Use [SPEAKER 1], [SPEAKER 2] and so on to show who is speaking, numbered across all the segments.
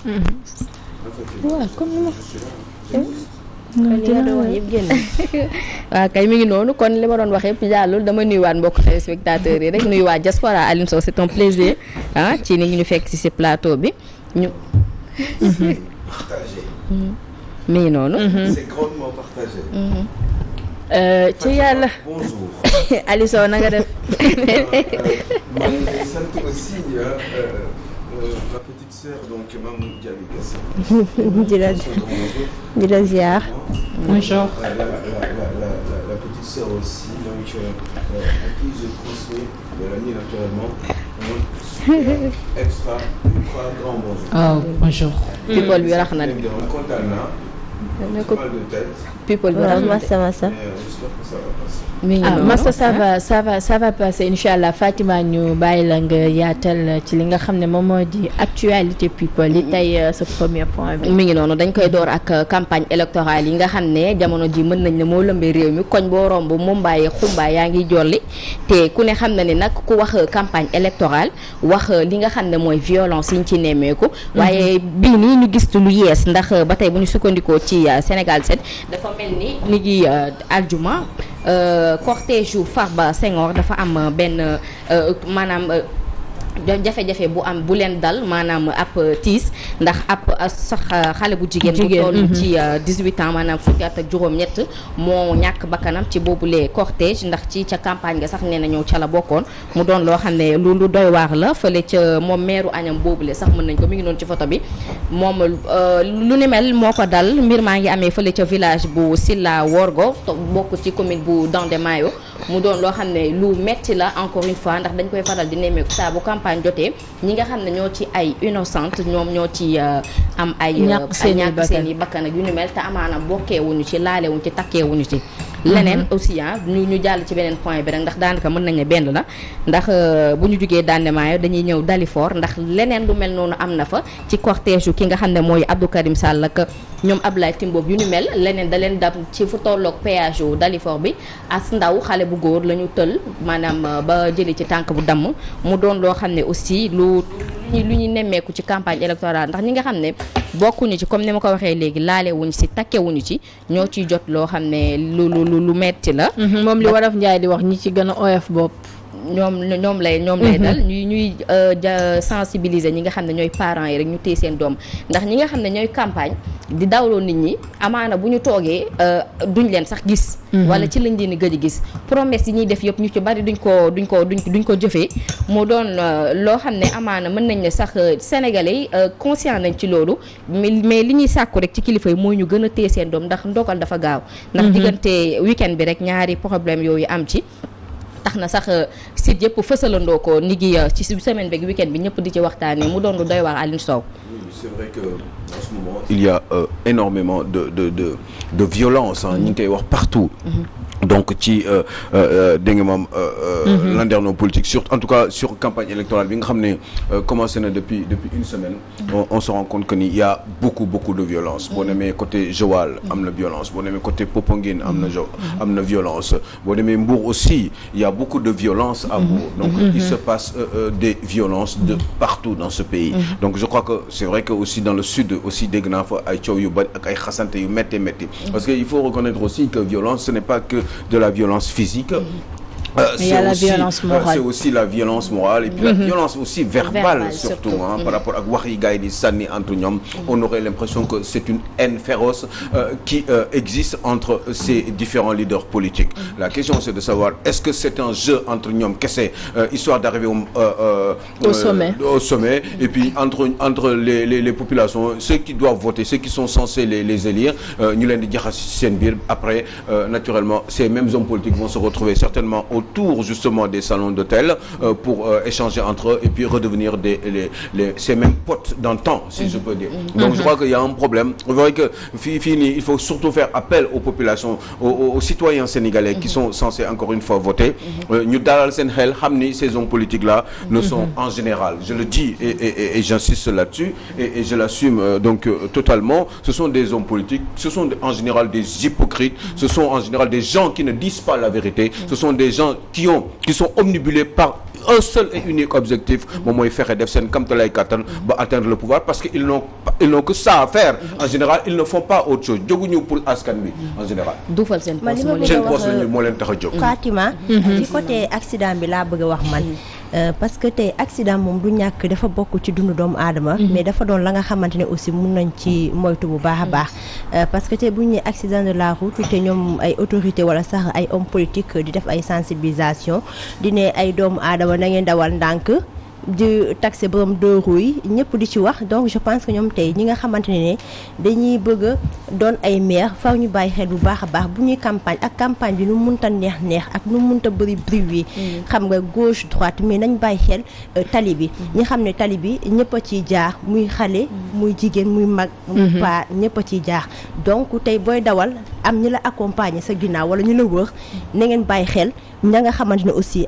[SPEAKER 1] waaw comme ni ma.
[SPEAKER 2] waaw kay mi ngi noonu kon li ma doon wax yëpp jàllul dama nuyuwaat mbokk téléspectateurs yi rek nuyuwaat diaspora Alioune Sow c'est un plaisir ci ni ñu fekk ci plateau bi ñu. mi ngi noonu.
[SPEAKER 3] c'est grandement partagé.
[SPEAKER 1] ci yàlla.
[SPEAKER 3] Bonjour.
[SPEAKER 1] Aliou Sow na nga def.
[SPEAKER 3] maa ngi lay sant aussi ma petite sœur donc Mamadou Diaby Gassama.
[SPEAKER 1] di la ziar.
[SPEAKER 2] bonjour.
[SPEAKER 3] La petite sœur aussi donc à qui je transmets de l'ami naturellement un super extra ultra grand bonjour.
[SPEAKER 2] oh bonjour. people bi rax na de.
[SPEAKER 3] kontaan naa. mal de tête.
[SPEAKER 2] people bi rax na de.
[SPEAKER 1] massa massa.
[SPEAKER 3] J'espère que ça va passer.
[SPEAKER 2] mi ngi noonu
[SPEAKER 1] Massa ça va passer incha allah Fatima ñu bàyyi la nga yaatal ci li nga xam ne moom moo di actualité people yi tey sa premier point bi.
[SPEAKER 2] mi ngi noonu dañ koy door ak campagne électorale yi nga xam ne jamono ji mën nañ ne moo lëmbee réew mi koñ boo romb Mumbaay Xumbaay yaa ngi jolli te ku ne xam na ne nag ku wax campagne électorale wax li nga xam ne mooy violence yi ñu ci nemmeeku. waaye bii nii ñu gis lu yees ndax ba tey bu ñu sukkandikoo ci Sénégal 7 dafa mel ni ngi aljuma. cortège yu Farba Senghor dafa am benn maanaam jafe-jafe bu am bu leen dal maanaam ab tiis ndax ab sax xale bu jigéen bu toll ci 18 ans maanaam fukki at ak juróom-ñett moo ñàkk bakkanam ci boobule cortège ndax ci ca campagne ga sax nee na ñëw ca la bokkoon mu doon loo xam ne lu doy waar la fële ca moom meeru añam boobule sax mën nañ ko mi ngi noonu ci photo bi moom lu ni mel moo ko dal mbir maa ngi amee fële ca village bu Silla Worgo bokk ci commune bu Dandemayo mu doon loo xam ne lu metti la encore une fois ndax dañ koy faral di nemmeeku saa bu campagne jotee ñi nga xam ne ñoo ci ay innocente ñoom ñoo ci am ay ñàkk seen i bakkan ak yu ni mel te amaana bokkeewuñu ci laalewuñu ci takkeewuñu ci leneen aussi ñu jàll ci beneen point bi rek ndax daanaka mën nañ ne benn la ndax bu ñu jugee Dandemayo dañuy ñëw Dalifort ndax leneen lu mel noonu am na fa ci cortège yu ki nga xam ne mooy Abdou Karim Sall ak ñoom Abdoulaye Timbo yu ni mel leneen da leen dab ci fu tolloog péage yu Dalifort bi as ndaw xale bu góor la ñu tël maanaam ba jëli ci tànk bu damm mu doon loo xam ne aussi lu ñuy nemmeeku ci campagne électorale ndax ñi nga xam ne bokkuñu ci comme ni ma ko waxee léegi laale wuñu ci takkewuñu ci ñoo ciy jot loo xam ne lu metti la
[SPEAKER 1] moom li Wolof Njaay di wax ñi ci gën a oyof bopp
[SPEAKER 2] ñoom lay dal ñuy sensibiliser ñi nga xam ne ñooy parents yi rek ñu téye seen doom ndax ñi nga xam ne ñooy campagne di dawloo nit ñi amaana bu ñu toogee duñ leen sax gis wala ci lañ leen di gëj a gis promesse yi ñuy def yëpp ñu ci bari duñ ko jëfee mu doon loo xam ne amaana mën nañ ne sax sénégalais yi conscient nañ ci loolu mais li ñuy sàkku rek ci kilifa yi mooy ñu gën a téye seen doom ndax ndogal dafa gaaw ndax diggante week-end bi rek ñaari problème yooyu am ci tax na sax site yëpp fësalandoo ko ni ngi ci semaine beeg week-end bi ñëpp di ci waxtaanee mu doon lu doy waar Alioune Sow.
[SPEAKER 3] Oui, c'est vrai que en ce moment il y a énormément de violence ñu ngi koy wax partout. donc ci dégg nga moom landerneau politique surtout en tout cas sur campagne électorale bi nga xam ne commencé na depuis une semaine on se rend compte que ni y a beaucoup de violence boo demee côté Joal am na violence boo demee côté Popenguine am na violence boo demee Mbour aussi il y a beaucoup de violence à Mbour donc il se passe des violences de partout dans ce pays donc je crois que c'est vrai que aussi dans le sud aussi dégg naa fa ay coow yu bari ak ay xasante yu métti parce que il faut reconnaître aussi que violence ce n'est pas que de la violence physique c'est aussi la violence morale et puis la violence aussi verbale surtout par rapport ak wax yi gars yi di sànni entre ñoom on aurait l'impression que c'est une haine féroce qui existe entre ces différents leaders politiques la question c'est de savoir est-ce que c'est un jeu entre ñoom kese histoire d'arriver au sommet et puis entre les populations ceux qui doivent voter ceux qui sont censés les élire ñu leen di jaxas seen biir après naturellement ces mêmes hommes politiques vont se retrouver certainement autour justement des salons d'hôtel pour échanger entre eux et puis redevenir ces mêmes potes d'antan si je peux dire donc je crois qu'il y a un problème vous voyez que fii nii il faut surtout faire appel aux populations aux citoyens sénégalais qui sont censés encore une fois voter ñu dalal seen xel xam ni ces hommes politiques là ne sont en général je le dis et j'insiste là-dessus et je l'assume donc totalement ce sont des hommes politiques ce sont en général des hypocrites ce sont en général des gens qui ne disent pas la vérité ce sont des gens qui sont omnibulés par un seul et unique objectif moom mooy fexe def seen kamtalay kattan ba atteindre le pouvoir parce que ils n'ont que ça à faire en général ils ne font pas autre chose jóguñu pour askan bi en général
[SPEAKER 2] duufal seen
[SPEAKER 3] poste moo leen tax a jóg
[SPEAKER 4] Fatima ci côté accident bi laa bëgg a wax man parce que tey accident moom du ñàkk dafa bokk ci dundu doomu aadama mais dafa doon la nga xamante ne aussi mun nañ ci moytu bu baax a baax parce que tey bu ñu nee accident de la route te ñoom ay autorité wala sax ay homme politique di def ay sensibilisation di ne ay doomu aadama na ngeen dawal ndànk di taxé borom deux roues yi ñëpp di ci wax donc je pense que ñoom tey ñi nga xamante ne dañuy bëgg a doon ay maire faw ñu bàyyi xel bu baax a baax bu ñuy campagne ak campagne bi nu munta neex ak nu munta bëri bruit yi xam nga gauche droite mais nañ bàyyi xel tali bi ñi xam ne tali bi ñëpp a ciy jaar muy xale muy jigéen muy mag muy paa ñëpp a ciy jaar donc tey booy dawal am ñi la accompagner sa ginnaaw wala ñu la wër na ngeen bàyyi xel ña nga xamante ne aussi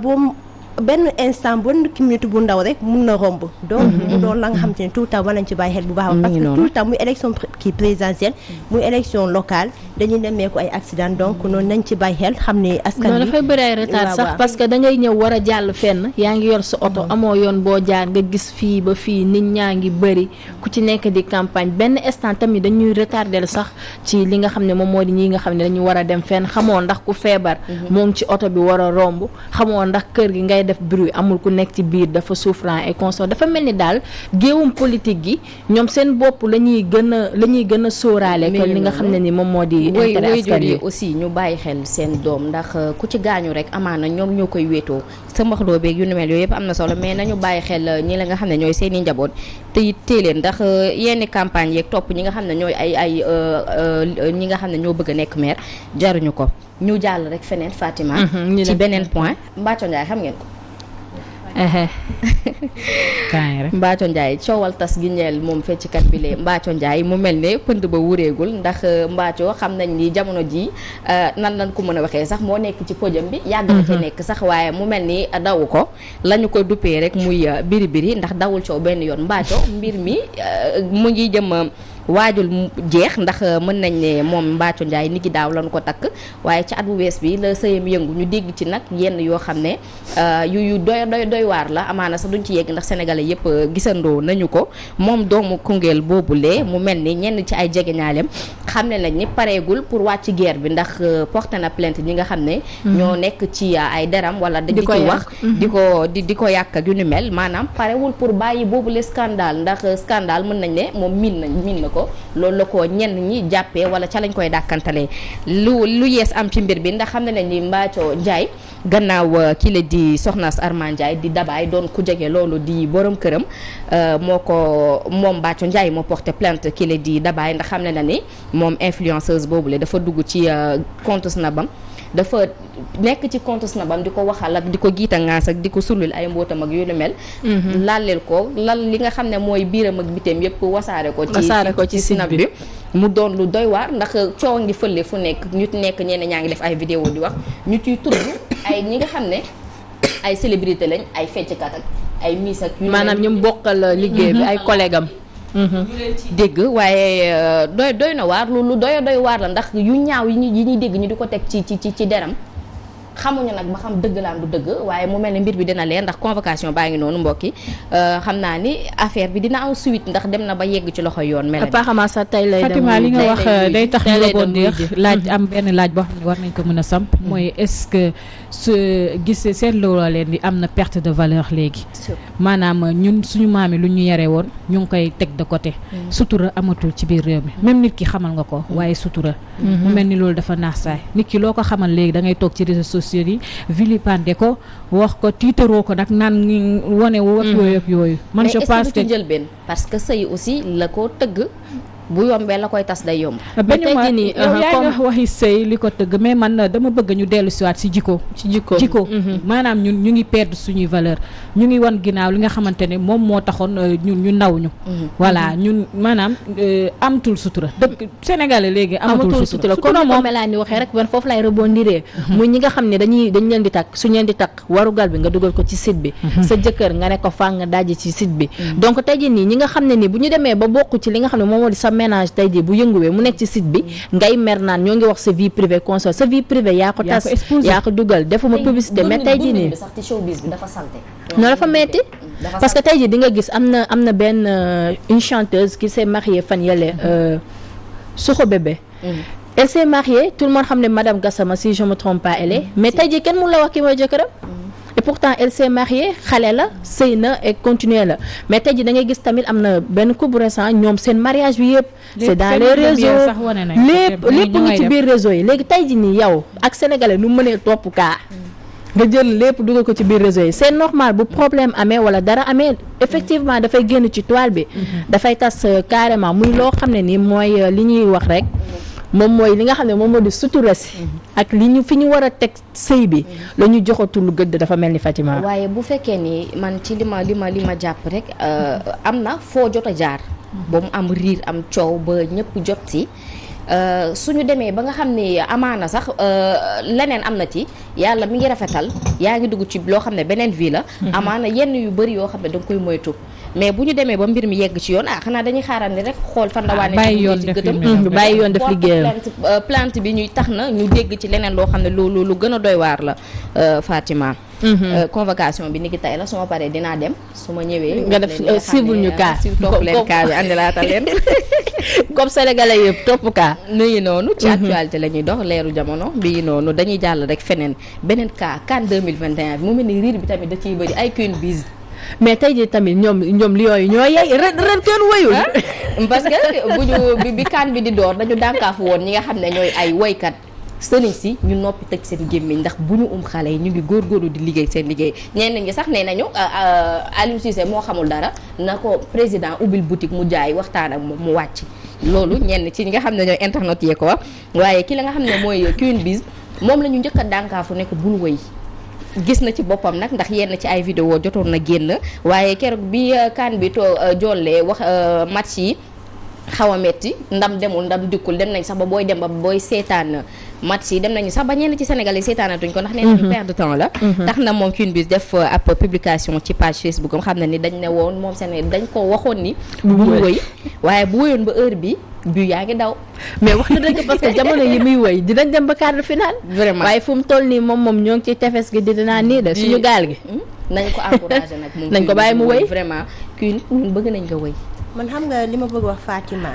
[SPEAKER 4] boobu benn instant benn minute bu ndaw rek mun na romb donc mu doon la nga xam te ne tout le temps war nañ ci bàyyi xel bu baax parce que tout le temps muy élection présidentielle muy élection locale dañuy nemmeeku ay accident donc noonu nañ ci bàyyi xel xam ne askan bi
[SPEAKER 1] dafay bëri ay retard sax parce que da ngay ñëw war a jàll fenn yaa ngi yor sa oto amoo yoon boo jaar nga gis fii ba fii nit ñaa ngi bëri ku ci nekk di campagne benn instant tamit dañuy retardel sax ci li nga xam ne moom moo di ñi nga xam ne dañu war a dem fenn xamoo ndax ku feebar moo ngi ci oto bi war a romb xamoo ndax kër gi ngay def bruit amul ku nekk ci biir dafa souffrant et consort dafa mel ni daal géewum politique gi ñoom seen bopp la ñuy gën a sóoraale kon li nga xam ne ni moom moo di intérêt askan yi
[SPEAKER 2] aussi ñu bàyyi xel seen doom ndax ku ci gaañu rek amaana ñoom ñoo koy wéetoo sa mbaxloo beeg yu ni mel yooyu yëpp am na solo mais nañu bàyyi xel ñi la nga xam ne ñooy seen i njaboot te it téeleen ndax yenn campagne yeeg topp ñi nga xam ne ñooy ay ñi nga xam ne ñoo bëgg a nekk maire jaruñu ko ñu jàll rek feneen Fatima ci beneen point Mbathio Ndiaye xam ngeen ko Mbathio Ndiaye coowal tas gi ñeel moom fecckat bi lee Mbathio Ndiaye mu mel ne pënd ba wureegul ndax Mbathio xam nañ ni jamono ji nan lañ ko mën a waxee sax moo nekk ci podium bi yàgg na ci nekk sax waaye mu mel ni dawu ko la ñu ko duppee rek muy biri ndax dawul coow benn yoon Mbathio mbir mi mu ngi jëm waajul jeex ndax mën nañ ne moom Mbathio Ndiaye ni ki daaw lañu ko takk waaye ci at bu wees bi la sëyam yëngu ñu dégg ci nag yenn yoo xam ne yu doy waar la amaana sax duñ ci yegg ndax sénégalais yëpp gisandoo nañu ko moom doomu Koungheul boobulee mu mel ni ñenn ci ay jegeñaaleem xam ne nañ ni pareegul pour wàcc guerre bi ndax porté na plainte ñi nga xam ne ñoo nekk ci ay deram wala di ci wax di ko yàq ak yu ni mel maanaam parewul pour bàyyi boobule scandale ndax scandale mën nañ ne moom miin na ko loolu la ko ñenn ñi jàppee wala ca lañ koy dàkkantalee lu yees am ci mbir bi ndax xam ne nañ ni Mbathio Ndiaye gannaaw kii la di soxnaas Armand Ndiaye di dabaay doon ku jege loolu di borom këram moom Mbathio Ndiaye moo porté plainte kii la di dabaay ndax xam ne na ni moom influenceuse boobule dafa dugg ci compte Snapam dafa nekk ci compte Snapam di ko waxal ak di ko giita ngaas ak di ko sulul ay mbootam ak yu lu mel laaleel ko li nga xam ne mooy biiram ak biteem yëpp wasaare ko ci Snap bi mu doon lu doy waar ndax coow ngi fële fu nekk ñu nekk ñenn ñaa ngi def ay vidéo di wax ñu ciy tudd ay ñi nga xam ne ay célébrité lañ ay fecckat ak ay miss ak
[SPEAKER 1] maanaam ñu bokkal liggéey bi ay collègue am
[SPEAKER 2] dégg waaye doy na waar lu doy waar la ndax yu ñaaw yi ñuy dégg ñu di ko teg ci deram xamuñu nag ba xam dëgg laan du dëgg waaye mu mel ne mbir bi dina leer ndax convocation baa ngi noonu mbokki xam naa ni affaire bi dina am suite ndax dem na ba yegg ci loxo yoon mel
[SPEAKER 1] apparemment sax tey lay dem
[SPEAKER 5] Fatima li nga wax day tax ñu rebondir laaj am benn laaj boo xam ne war nañ ko mën a samp mooy est-ce que su gisee seetloo leen di am na perte de valeur léegi maanaam ñun suñu maam yi lu ñu yare woon ñu ngi koy teg de côté sutura amatul ci biir réew mi même nit ki xamal nga ko waaye sutura mu mel ni loolu dafa naax saay nit ki loo ko xamal léegi da ngay toog ci réseaux sociaux yi vilipande ko wax ko tiitaroo ko nag naan ngi wane wu ak yooyu man je pense que
[SPEAKER 2] jël benn parce que sëy aussi la ko tëgg bu yombee la koy tas day yomb.
[SPEAKER 5] ba tey jii nii yaa ngi waxi sëy li ko tëgg mais man dama bëgg ñu dellu siwaat si jikko maanaam ñun ñu ngi perdre suñuy valeur ñu ngi wan ginnaaw li nga xamante ne moom moo taxoon ñu naw ñu voilà ñun maanaam amatul sutura dëgg sénégalais léegi amatul sutura
[SPEAKER 1] comme moom laa ni waxee rek man foofu lay rebondiree muy ñi nga xam ne dañ leen di takk suñ leen di takk warugal bi nga dugal ko ci site bi sa jëkkër nga ne ko fàng dajji ci site bi donc tey jii nii ñi nga xam ne nii bu ñu demee ba bokk ci li nga xam ne moom moo di sa ménage tey jii bu yënguwee mu nekk ci site bi ngay mer naan ñoo ngi wax sa vie privée console sa vie privée yaa ko tas yaa ko dugal defuma publicité mais tey jii nii
[SPEAKER 2] sax ci showbiz bi dafa salté
[SPEAKER 1] non dafa metti parce que tey jii di nga gis am na benn une chanteuse qui s'est mariée fan yële Soxo Bébé elle s'est mariée tout le monde xam ne madame Gassama si je me trompe pas elle est mais tey jii kenn mun la wax ki mooy jëkkëram et pourtant elle s'est mariée xale la sëy na et continuer la mais tey jii da ngay gis tamit am na benn couple récent ñoom seen mariage bi yëpp c'est dans les réseaux lépp ngi ci biir réseau yi léegi tey jii nii yow ak sénégalais nu mënee topp kaa nga jël lépp dugal ko ci biir réseau yi c'est normal bu problème amee wala dara amee effectivement dafay génn ci toile bi dafay tas carrément muy loo xam ne ni mooy li ñuy wax rek moom mooy li nga xam ne moom moo di sutura si ak li ñu fi ñu war a teg sëy bi la ñu joxatul gëdd dafa mel ni Fatima.
[SPEAKER 2] waaye bu fekkee ni man ci li ma jàpp rek am na foo jot a jaar ba mu am riir am coow ba ñëpp jot si suñu demee ba nga xam ne amaana sax leneen am na ci yàlla mi ngi rafetal yaa ngi dugg ci loo xam ne beneen vie la amaana yenn yu bëri yoo xam ne danga koy moytu mais bu ñu demee ba mbir mi yegg ci yoon xanaa dañuy xaaral ni rek xool fan la waane
[SPEAKER 1] bàyyi yoon def liggéeyam
[SPEAKER 2] plainte bi ñuy tax na ñu dégg ci leneen loo xam ne lu gën a doy waar la Fatima convocation bi ni ki tey la su ma paree dinaa dem su ma ñëwee
[SPEAKER 1] nga def suivre ñu kaa
[SPEAKER 2] topp leen kaa bi andilaatal leen
[SPEAKER 1] comme sénégalais yëpp topp kaa
[SPEAKER 2] nuyu noonu ci actualité la ñuy dox leeru jamono bii noonu dañuy jàll rek feneen beneen cas CAN 2021 bi mu mel ni riir bi tamit da ciy bëri ay Queen Biz
[SPEAKER 1] mais tey jii tamit ñoom li yooyu ñoo yey ren kenn wayul
[SPEAKER 2] parce que buñu bi CAN bi di door dañu dànkaafu woon ñi nga xam ne ñooy ay woykat sëriñ si ñu noppi tëj seen gémmiñ ndax bu ñu xale yi ñu ngi góorgóorlu di liggéey seen liggéey ñenn ñi sax nee nañu Aliou Cissé moo xamul dara na ko président ubbil boutique mu jaay waxtaan ak moom mu wàcc loolu ñenn ci ñi nga xam ne ñooy internet yee ko wax waaye ki la nga xam ne mooy Queen Biz moom la ñu njëkk a dànkaafu nekk bul wëy gis na ci boppam nag ndax yenn ci ay vidéo jotoon na génn waaye keroog bi CAN bi jollee wax match yi xaw a metti ndam demul ndam dikkul dem nañ sax ba booy dem ba booy seetaan match yi dem nañu sax ba ñenn ci sénégalais seetaanatuñ ko ndax nee nañu perte de temps la tax na moom Queen Biz def ab publication ci page Facebook am xam ne ni dañ ne woon moom seen dañ ko waxoon ni bu wëy waaye bu wëyoon ba heure bi yaa ngi daw
[SPEAKER 1] mais wax na dëgg parce que jamono yi muy wëy dinañ dem ba quart de finale
[SPEAKER 2] vraiment
[SPEAKER 1] waaye fu mu toll nii moom ñoo ngi ci tefes gi di dinaa nii de suñu gaal gi
[SPEAKER 2] nañ ko encouragé nag moom
[SPEAKER 1] nañ ko bàyyi mu wëy
[SPEAKER 2] vraiment Queen ñun bëgg nañ nga wëy
[SPEAKER 4] man xam nga li ma bëgg wax Fatima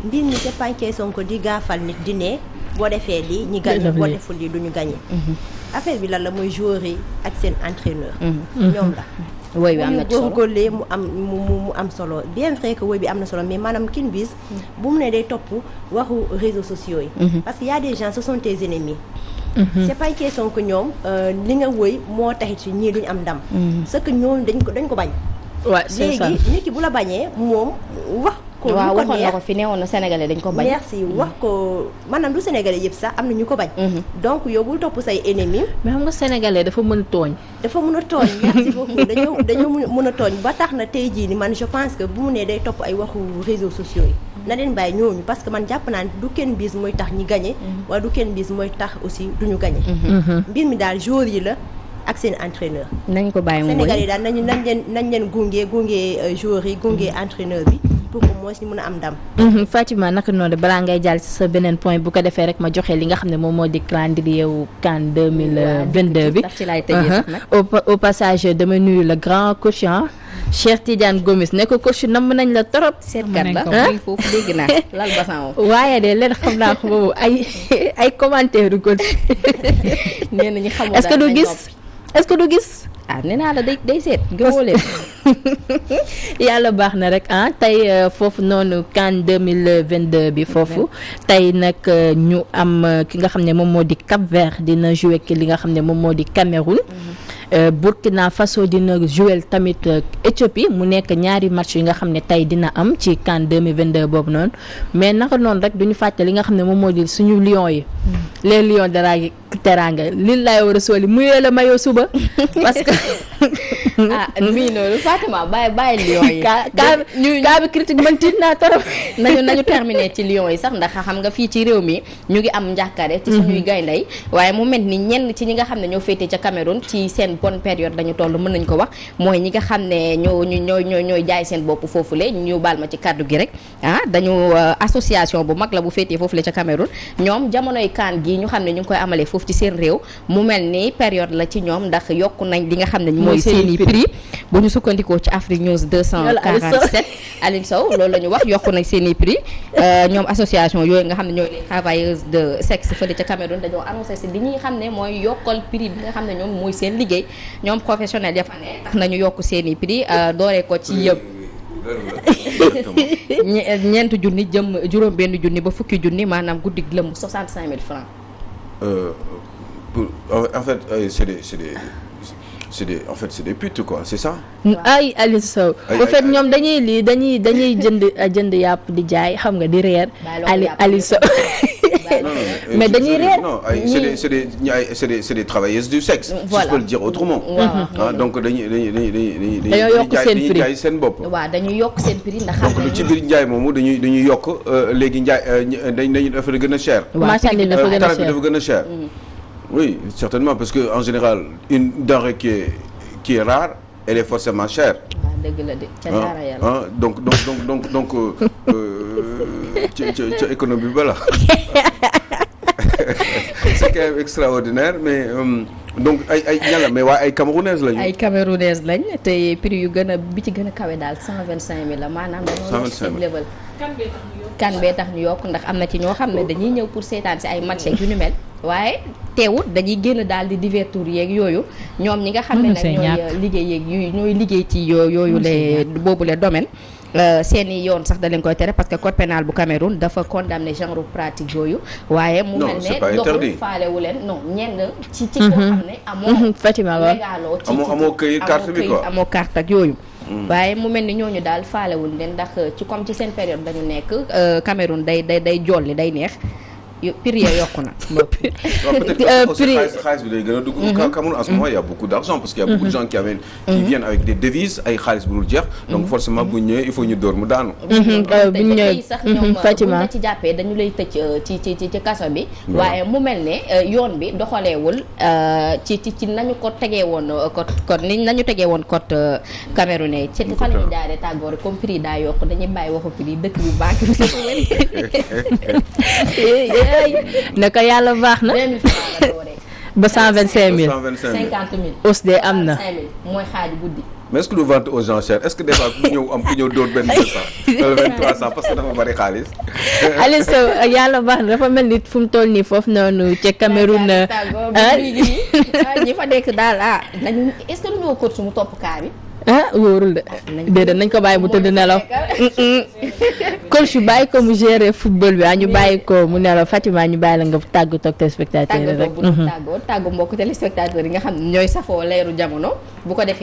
[SPEAKER 4] mbir mi ca pancee Sonko di gaafal nit di ne boo defee lii ñi gagné boo deful lii duñu gagné affaire bi lan la mooy joueurs yi ak seen entraîneur ñoom la
[SPEAKER 2] woy bi am na solo
[SPEAKER 4] góorgóorlee mu am solo bien vrai que woy bi am na solo mais maanaam Queen Biz bu mu ne day topp waxu réseaux sociaux yi parce que y a des gens ce sont tes ennemis c'est pas une question que ñoom li nga woy moo taxit ci ñii duñu am ndam ce que ñoom dañ ko bañ
[SPEAKER 1] waaw c'est ça
[SPEAKER 4] léegi nit ki bu la bañee moom wax ko
[SPEAKER 2] waaw waxoon na ko fi newoon na sénégalais dañ ko bañ
[SPEAKER 4] merci wax ko maanaam du sénégalais yëpp sax am na ñu ko bañ donc yow bul topp say ennemis
[SPEAKER 1] mais xam nga sénégalais dafa mën tooñ
[SPEAKER 4] merci beaucoup dañoo mën a tooñ ba tax na tey jii ni man je pense que bu mu ne day topp ay waxu réseaux sociaux yi na leen bàyyi ñooñu parce que man jàpp naa ne du Queen Biz mooy tax ñi gagné wala du Queen Biz mooy tax aussi duñu gagné mbir mi daal jour yi la ak seen entraîneur
[SPEAKER 2] nañ ko bàyyi
[SPEAKER 4] Sénégal yi daal nañ leen gunge joueurs yi gunge entraîneur bi pour que mooy si mën a am ndam
[SPEAKER 1] Fatima naka noonu balaa ngay jàll ci sa beneen point bu ko defee rek ma joxe li nga xam ne moom moo di calendrier wu CAN 2022 bi au passage dama nuyu le grand coach Cheikh Tidiane Gomis ne ko coach namm nañ la trop
[SPEAKER 2] seetkat la foofu dégg naa lal basan
[SPEAKER 1] waaye de leen xam naa ko boobu ay commentaire du coach
[SPEAKER 2] nee nañu xamul
[SPEAKER 1] est-ce que du gis
[SPEAKER 2] nee naa la day seet gëmoo leen
[SPEAKER 1] yàlla baax na rek tey foofu noonu CAN 2022 bi foofu tey nag ñu am ki nga xam ne moom moo di Cap-Vert dina jouer ki li nga xam ne moom moo di Cameroun Burkina Faso dina jouer tamit Éthiopie mu nekk ñaari match yi nga xam ne tey dina am ci CAN 2022 boobu noonu mais naka noonu rek duñu fàtte li nga xam ne moom moo di suñu lions yi les lions de la teranga li laay war a sooli muyee la mayoo suba parce que
[SPEAKER 2] ah mii noonu Fatima bàyyi Lions yi.
[SPEAKER 1] kaa bi critique man tiit naa trop.
[SPEAKER 2] nañu terminer ci Lions yi sax ndax xam nga fii ci réew mi ñu ngi am njàkkare ci suñuy gaynday waaye mu mel ni ñenn ci ñi nga xam ne ñoo féetee ca Cameroun ci seen bonne période dañu toll mën nañ ko wax mooy ñi nga xam ne ñooy jaay seen bopp foofule ñu baal ma ci kàddu gi rek dañu association bu mag la bu féetee foofule ca Cameroun ñoom jamonoy kaan gi ñu xam ne ñu ngi koy amalee foofu ci seen réew mu mel ni période la ci ñoom ndax yokku nañ li nga xam ne mooy seeni prix bu ñu sukkandikoo ci Afrique News 247 Aline Sow loolu la ñu wax yokku nañ seeni prix ñoom association yooyu nga xam ne ñooy les travailleuses de sexe fële ca Cameroun dañoo annoncé si li ñuy xam ne mooy yokkal prix bi nga xam ne ñoom mooy seen liggéey ñoom professionnels ya fa ne tax nañu yokk seeni prix dooree ko ci yëpp ñeent junni jëm juróom benn junni ba fukki junni maanaam guddi lëmm 65 000 francs.
[SPEAKER 3] En fait c'est des putes quoi, c'est ça.
[SPEAKER 1] ay Aliou Sow. bu fait ñoom dañuy jënd yàpp di jaay xam nga di reer. Aliou Sow. mais dañuy reer.
[SPEAKER 3] non c'est des travailleuses du sexe.
[SPEAKER 2] Voilà.
[SPEAKER 3] Si je peux le dire autrement. donc dañuy
[SPEAKER 1] yokk seen prix
[SPEAKER 3] jaay seen bopp.
[SPEAKER 2] waaw dañuy yokk seen prix ndax.
[SPEAKER 3] donc lu ci biir njaay moomu dañuy yokk léegi njaay dañuy dafa gën a cher.
[SPEAKER 1] marchandise dafa gën a
[SPEAKER 3] tarif bi
[SPEAKER 1] cher.
[SPEAKER 3] dafa gën a cher. Oui, certainement parce que en général une denrée qui est rare, elle est forcément chère.
[SPEAKER 2] waaw dëgg la de ca dara yàlla.
[SPEAKER 3] donc ca économie ba la c'est quand même extraordinaire mais donc ay ñala mais waaye ay camerounaises lañu.
[SPEAKER 2] ay camerounaises lañ te prix yu gën a bi ci gën a kawe daal 125 000 la maanaam. dañoo yokk seen level. kan bee tax ñu yokk ndax am na ci ñoo xam ne dañuy ñëw pour seetaan si ay match yu ni mel waaye teewut dañuy génn daal di divertir yeeg yooyu ñoom ñi nga xam ne nag ñooy liggéey yeeg yu ñooy liggéey ci yooyu le boobu le domaine seeni yoon sax da leen koy tere parce que code pénal bu Cameroun dafa condamné genre pratique yooyu waaye mu mel ne doxul faalewu leen non ñenn ci koo xam ne amoo
[SPEAKER 1] Fatima waaw
[SPEAKER 2] légaloo ci
[SPEAKER 3] amoo këyit carte bi quoi
[SPEAKER 2] amoo carte ak yooyu waaye mu mel ni ñooñu daal faalewul leen ndax ci comme ci seen période dañu nekk Cameroun day jolli day neex prix ya yokku na.
[SPEAKER 3] peut-être que xaalis bi day gën a dugg. Cameroun en ce moment il y a beaucoup d'argent parce qu'il y a beaucoup de gens qui viennent avec des devises ay xaalis bu dul jeex. donc forcément bu ñëwee il faut ñu door mu daanu.
[SPEAKER 1] bu ñu ñëwee
[SPEAKER 2] sax ñoom
[SPEAKER 1] Fatima
[SPEAKER 2] bu ñu ci jàppee dañu lay tëj ci kaso bi. waaye mu mel ne yoon bi doxaleewul ci nañu ko tegee woon code ni nañu tegee woon code camerounais ci fa la ñu jaaree tàggoor rek comme prix daa yokk dañuy bàyyi waxu prix dëkk bi banque bi dafa wëri.
[SPEAKER 1] naka yàlla baax na
[SPEAKER 2] 20 000 francs la dooree.
[SPEAKER 1] ba 125 000
[SPEAKER 2] 50 000
[SPEAKER 1] hausse de am na
[SPEAKER 2] 5 000 mooy xaaju guddi.
[SPEAKER 3] mais est-ce que du vente aux enchères est-ce que des fois ku ñëw dóor benn 200 300 parce que dafa bari xaalis.
[SPEAKER 1] Aliou Sow yàlla baax na dafa mel ni fu mu toll nii foofu noonu ca Cameroun.
[SPEAKER 2] ñi fa nekk daal nañu est-ce que lu ñu ko su mu topp kaa bi.
[SPEAKER 1] wóorul de déedéet nañ ko bàyyi mu tëdd nelaw coach yu bàyyi ko mu gérer football bi ñu bàyyi ko mu nelaw Fatima ñu bàyyi la nga tàggatoo ak téléspectateurs yi rek
[SPEAKER 2] tàggu mbokk téléspectateurs yi nga xam ne ñooy safoo leeru jamono bu ko defee